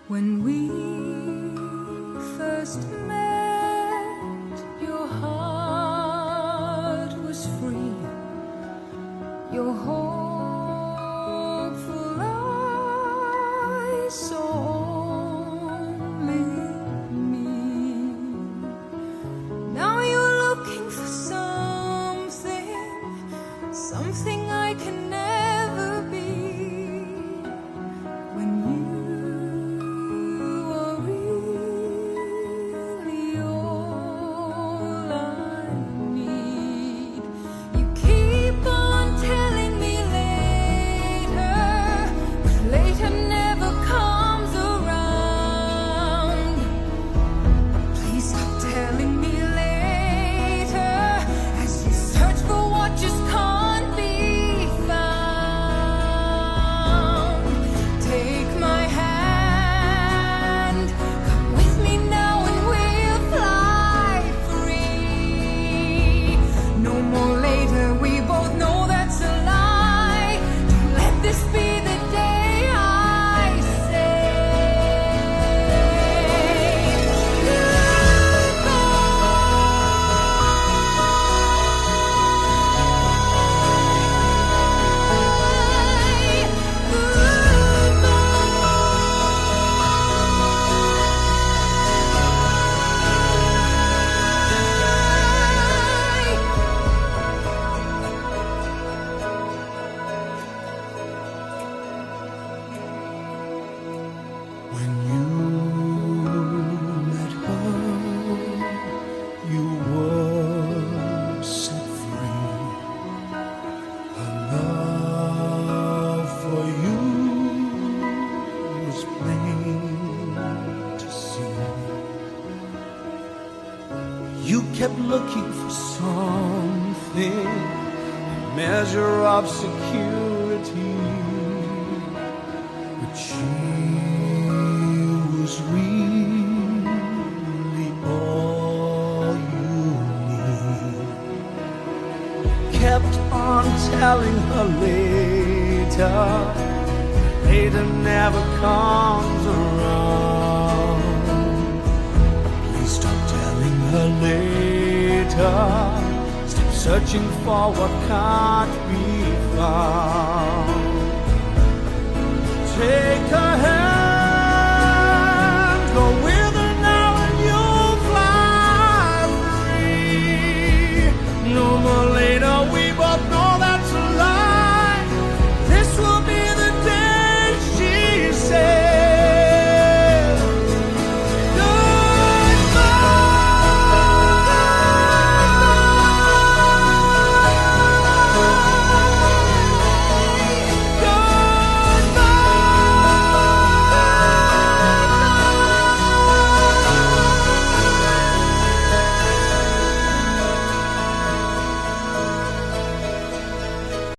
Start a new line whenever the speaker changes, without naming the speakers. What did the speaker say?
When we first met, your heart was free, your hopeful eyes saw only me. Now you're looking for something I can never be. When you are really all I need. You keep on telling me later, but later never comes around. Please stop telling me later, as you search for what just can't be found. Take my hand, come with me now and we'll fly free. No more later, we both know that's a lie. Don't let this be the day I say
When you met her, you were set free. Her love for you was plain to see. You kept looking for something, a measure of security, but she was really all you need. Kept on telling her later, later never comes around. Please stop telling her later, stop searching for what can't be found.